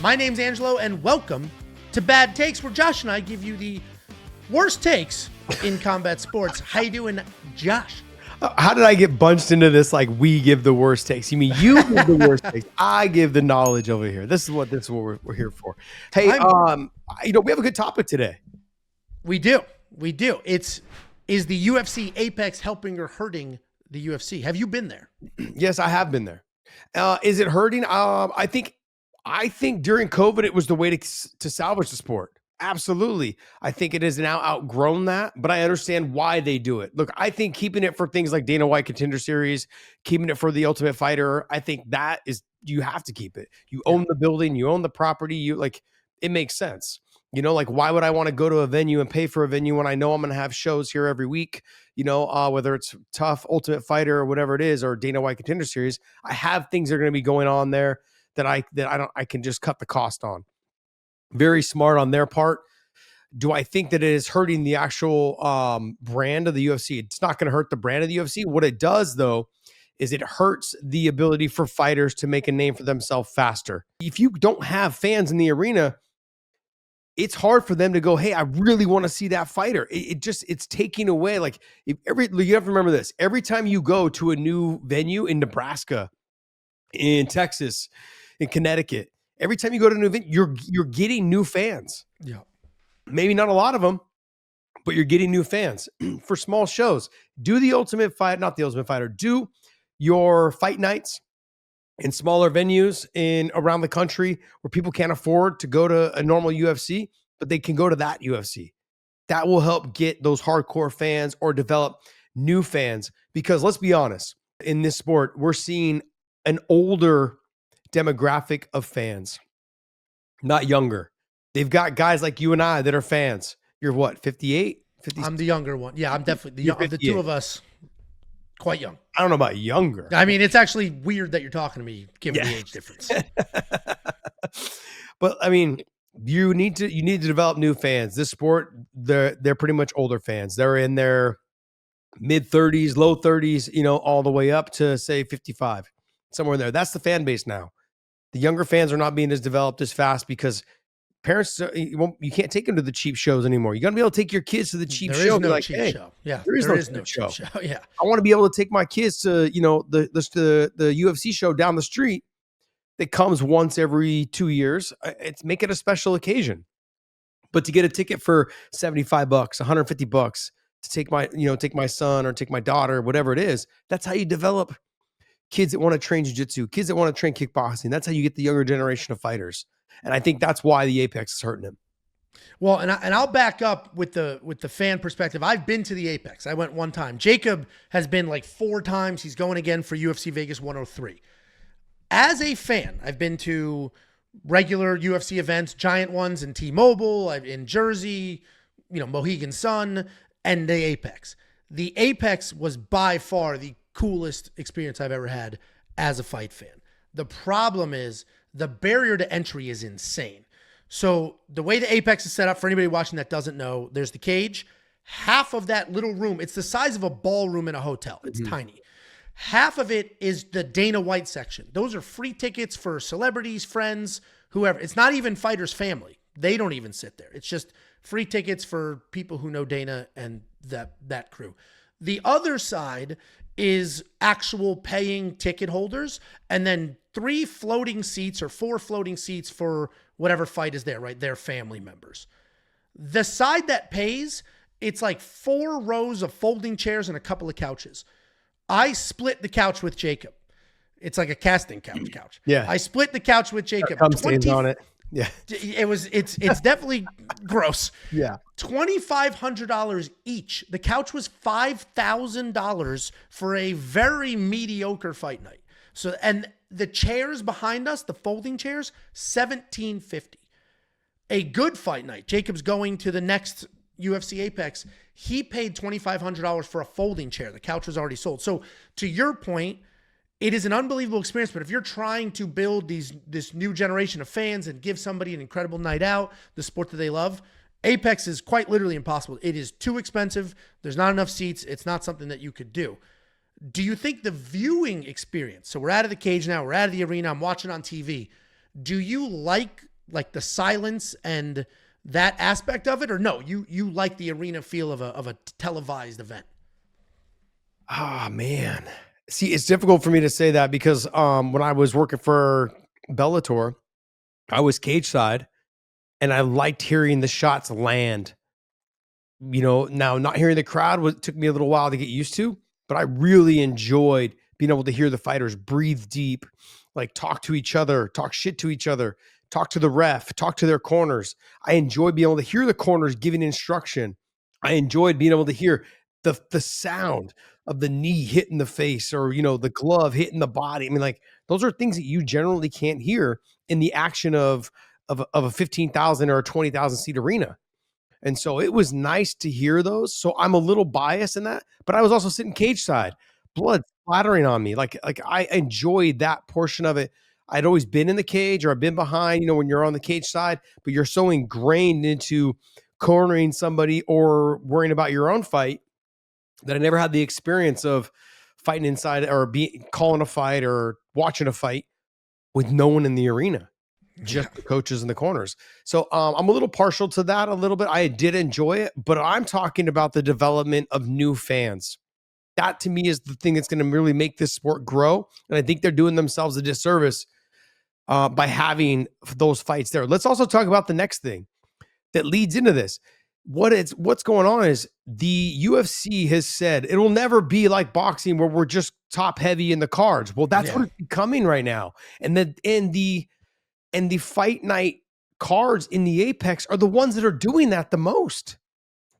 My name's Angelo, and welcome to Bad Takes, where Josh and I give you the worst takes in combat sports. How you doing, Josh? How did I get bunched into this? Like, we give the worst takes. You mean you give the worst takes? I give the knowledge over here. This is what we're here for. Hey, we have a good topic today. We do. Is the UFC Apex helping or hurting the UFC? Have you been there? Yes, I have been there. Is it hurting? I think during COVID, it was the way to salvage the sport. Absolutely. I think it has now outgrown that, but I understand why they do it. Look, I think keeping it for things like Dana White Contender Series, keeping it for the Ultimate Fighter, I think that is, you have to keep it. You own the building, you own the property, it makes sense. Why would I want to go to a venue and pay for a venue when I know I'm going to have shows here every week? Whether it's Tough, Ultimate Fighter, or whatever it is, or Dana White Contender Series, I have things that are going to be going on there that I can just cut the cost on. Very smart on their part. Do I think that it is hurting the actual brand of the UFC? It's not going to hurt the brand of the UFC. What it does, though, is it hurts the ability for fighters to make a name for themselves faster. If you don't have fans in the arena, it's hard for them to go, hey, I really want to see that fighter. It's taking away. You have to remember this. Every time you go to a new venue in Nebraska, in Texas, in Connecticut, every time you go to a new event, you're getting new fans. Yeah. Maybe not a lot of them, but you're getting new fans. For small shows, do the Ultimate Fight, not the Ultimate Fighter, do your fight nights in smaller venues around the country where people can't afford to go to a normal UFC, but they can go to that UFC. That will help get those hardcore fans or develop new fans. Because let's be honest, in this sport, we're seeing an older demographic of fans, not younger. They've got guys like you and I that are fans. You're what, 58? 50? I'm the younger one. Yeah, I'm definitely of the two of us, quite young. I don't know about younger. I mean, it's actually weird that you're talking to me, given the age difference. But I mean, you need to develop new fans. This sport, they're pretty much older fans. They're in their mid 30s, low 30s, all the way up to say 55, somewhere in there. That's the fan base now. The younger fans are not being as developed as fast because parents, you can't take them to the cheap shows anymore. You got to be able to take your kids to the cheap show. There is no cheap show. Yeah, there is no cheap show. Yeah, I want to be able to take my kids to the UFC show down the street that comes once every 2 years. Make it a special occasion. But to get a ticket for $75, $150 to take my son or take my daughter, whatever it is, that's how you develop kids that want to train jiu-jitsu, kids that want to train kickboxing. That's how you get the younger generation of fighters. And I think that's why the Apex is hurting him. Well, and I'll back up with the fan perspective. I've been to the Apex. I went one time. Jacob has been like 4 times. He's going again for UFC Vegas 103. As a fan, I've been to regular UFC events, giant ones in T-Mobile, in Jersey, Mohegan Sun, and the Apex. The Apex was by far the coolest experience I've ever had as a fight fan. The problem is the barrier to entry is insane. So the way the Apex is set up, for anybody watching that doesn't know, there's the cage. Half of that little room, it's the size of a ballroom in a hotel. It's tiny. Half of it is the Dana White section. Those are free tickets for celebrities, friends, whoever. It's not even fighters' family. They don't even sit there. It's just free tickets for people who know Dana and that crew. The other side is actual paying ticket holders, and then 3 floating seats or 4 floating seats for whatever fight is there, right? Their family members. The side that pays, it's like 4 rows of folding chairs and a couple of couches. I split the couch with Jacob. It's like a casting couch. Yeah. I split the couch with Jacob. Stains on it. Yeah. It's definitely gross. Yeah. $2,500 each. The couch was $5,000 for a very mediocre fight night. So, and the chairs behind us, the folding chairs, $1,750. A good fight night. Jacob's going to the next UFC Apex. He paid $2,500 for a folding chair. The couch was already sold. So to your point, it is an unbelievable experience, but if you're trying to build this new generation of fans and give somebody an incredible night out, the sport that they love, Apex is quite literally impossible. It is too expensive. There's not enough seats. It's not something that you could do. Do you think the viewing experience, so we're out of the cage now, we're out of the arena, I'm watching on TV, do you like like the silence and that aspect of it, or no, you like the arena feel of a televised event? Ah, man. See, it's difficult for me to say that because when I was working for Bellator, I was cage side and I liked hearing the shots land. Now not hearing the crowd took me a little while to get used to, but I really enjoyed being able to hear the fighters breathe deep, like talk to each other, talk shit to each other, talk to the ref, talk to their corners. I enjoyed being able to hear the corners giving instruction. I enjoyed being able to hear the sound of the knee hitting the face or the glove hitting the body. I mean, like those are things that you generally can't hear in the action of a 15,000 or a 20,000 seat arena. And so it was nice to hear those. So I'm a little biased in that, but I was also sitting cage side, blood splattering on me. Like I enjoyed that portion of it. I'd always been in the cage or I've been behind, when you're on the cage side, but you're so ingrained into cornering somebody or worrying about your own fight that I never had the experience of fighting inside or calling a fight or watching a fight with no one in the arena, just the coaches in the corners. So I'm a little partial to that a little bit. I did enjoy it, but I'm talking about the development of new fans. That to me is the thing that's going to really make this sport grow. And I think they're doing themselves a disservice by having those fights there. Let's also talk about the next thing that leads into this. What's going on is the UFC has said it will never be like boxing where we're just top heavy in the cards. Well, that's what it's becoming right now. And the fight night cards in the Apex are the ones that are doing that the most.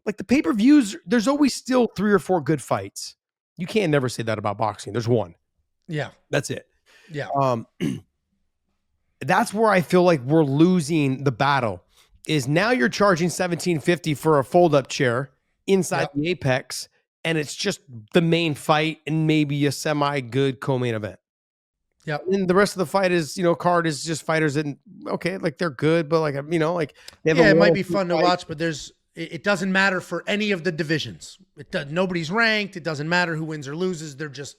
Like the pay-per-views, there's always still 3 or 4 good fights. You can't never say that about boxing. There's one. Yeah. That's it. Yeah. That's where I feel like we're losing the battle. Is now you're charging $1,750 for a fold-up chair inside the Apex, and it's just the main fight and maybe a semi-good co-main event. Yeah. And the rest of the fight is, card is just fighters that, okay, like they're good, but like, they have it might be fun to watch, but it doesn't matter for any of the divisions. Nobody's ranked. It doesn't matter who wins or loses. They're just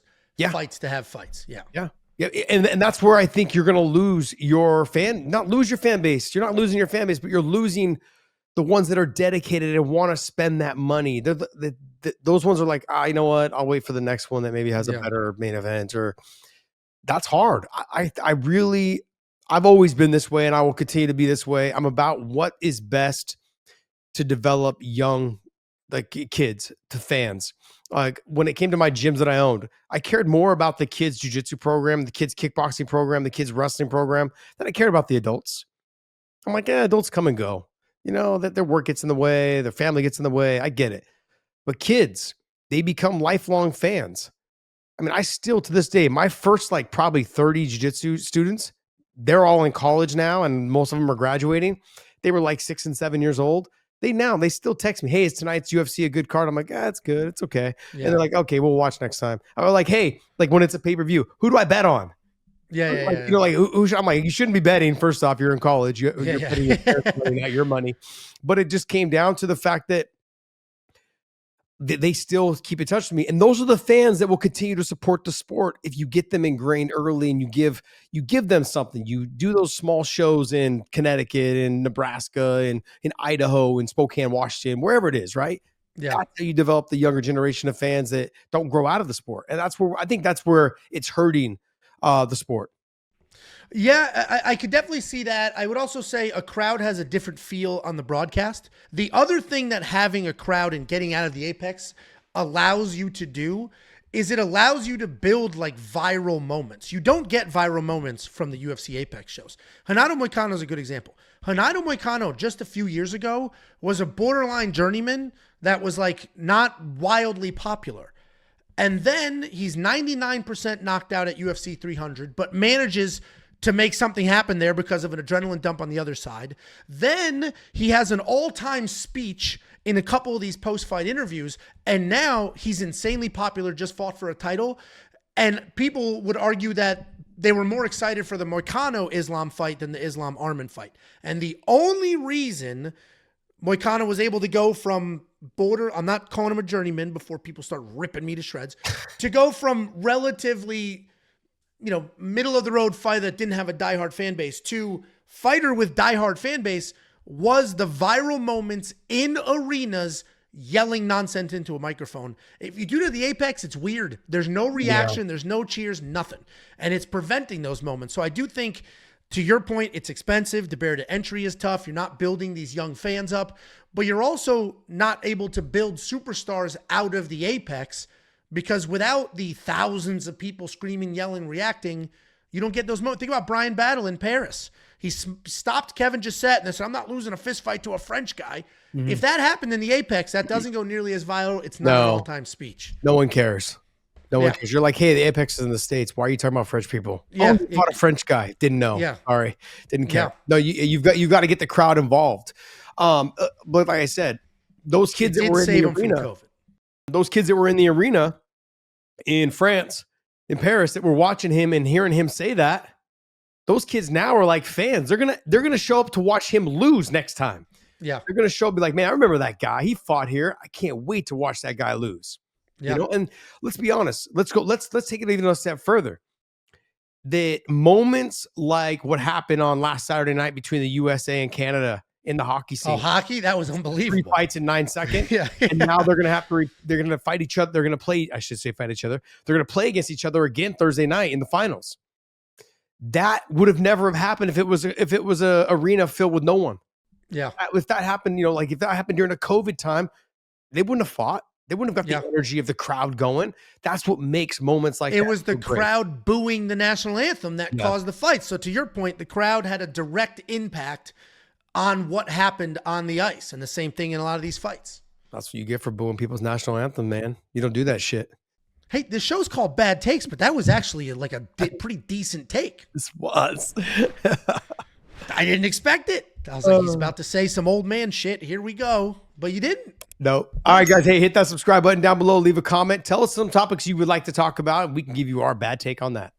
fights to have fights. Yeah. Yeah. Yeah. And that's where I think you're going to lose not lose your fan base. You're not losing your fan base, but you're losing the ones that are dedicated and want to spend that money. Those ones are like, you know what? I'll wait for the next one that maybe has a better main event that's hard. I've always been this way and I will continue to be this way. I'm about what is best to develop young, like kids to fans. Like when it came to my gyms that I owned, I cared more about the kids jiu-jitsu program, the kids kickboxing program, the kids wrestling program than I cared about the adults. I'm like, adults come and go, that their work gets in the way, their family gets in the way. I get it. But kids, they become lifelong fans. I mean, I still to this day, my first like probably 30 jiu-jitsu students, they're all in college now and most of them are graduating. They were like 6 and 7 years old. They still text me, hey, is tonight's UFC a good card? I'm like, it's good. It's okay. Yeah. And they're like, okay, we'll watch next time. I'm like, hey, like when it's a pay-per-view, who do I bet on? Like, I'm like, you shouldn't be betting. First off, you're in college. You're putting your parents' money, not your money. But it just came down to the fact that they still keep in touch with me. And those are the fans that will continue to support the sport if you get them ingrained early and you give them something. You do those small shows in Connecticut and Nebraska and in Idaho and Spokane, Washington, wherever it is, right? Yeah. That's how you develop the younger generation of fans that don't grow out of the sport. And that's where it's hurting the sport. Yeah, I could definitely see that. I would also say a crowd has a different feel on the broadcast. The other thing that having a crowd and getting out of the Apex allows you to do is it allows you to build like viral moments. You don't get viral moments from the UFC Apex shows. Renato Moicano is a good example. Renato Moicano just a few years ago was a borderline journeyman that was like not wildly popular. And then he's 99% knocked out at UFC 300, but manages to make something happen there because of an adrenaline dump on the other side. Then he has an all-time speech in a couple of these post-fight interviews, and now he's insanely popular, just fought for a title. And people would argue that they were more excited for the Moicano Islam fight than the Islam Arman fight. And the only reason Moicano was able to go from I'm not calling him a journeyman before people start ripping me to shreds, to go from relatively, middle of the road fight that didn't have a diehard fan base to fighter with diehard fan base was the viral moments in arenas yelling nonsense into a microphone. If you do to the Apex, it's weird. There's no reaction. There's no cheers, nothing. And it's preventing those moments. So I do think, to your point, it's expensive. The barrier to entry is tough. You're not building these young fans up, but you're also not able to build superstars out of the Apex, because without the thousands of people screaming, yelling, reacting, you don't get those moments. Think about Brian Battle in Paris. He stopped Kevin Gisette and said, I'm not losing a fist fight to a French guy. Mm-hmm. If that happened in the Apex, that doesn't go nearly as viral. It's not an all-time speech. No one cares. No one cares. You're like, hey, the Apex is in the States. Why are you talking about French people? Yeah. Oh, fought a French guy. Didn't know. Yeah. Sorry. Didn't care. Yeah. No, you've got to get the crowd involved. But like I said, those kids that were in the arena, those kids that were in the arena in France, in Paris, that were watching him and hearing him say that, those kids now are like fans. They're gonna show up to watch him lose next time. Yeah. They're gonna show up, be like, man, I remember that guy. He fought here. I can't wait to watch that guy lose. Yeah. You know, and let's be honest. Let's take it even a step further. The moments like what happened on last Saturday night between the USA and Canada in the hockey scene. Oh, hockey? That was unbelievable. 3 fights in 9 seconds. Yeah. And now they're gonna have to they're gonna fight each other. They're gonna play. I should say fight each other. They're gonna play against each other again Thursday night in the finals. That would have never have happened if it was a arena filled with no one. Yeah. If that happened, like if that happened during a COVID time, they wouldn't have fought. They wouldn't have got the energy of the crowd going. That's what makes moments like that. It was the crowd booing the national anthem that caused the fight. So to your point, the crowd had a direct impact on what happened on the ice, and the same thing in a lot of these fights. That's what you get for booing people's national anthem, man. You don't do that shit. Hey, the show's called Bad Takes, but that was actually like a pretty decent take. This was. I didn't expect it. I was like, he's about to say some old man shit. Here we go. But you didn't. No. All right, guys. Hey, hit that subscribe button down below. Leave a comment. Tell us some topics you would like to talk about, and we can give you our bad take on that.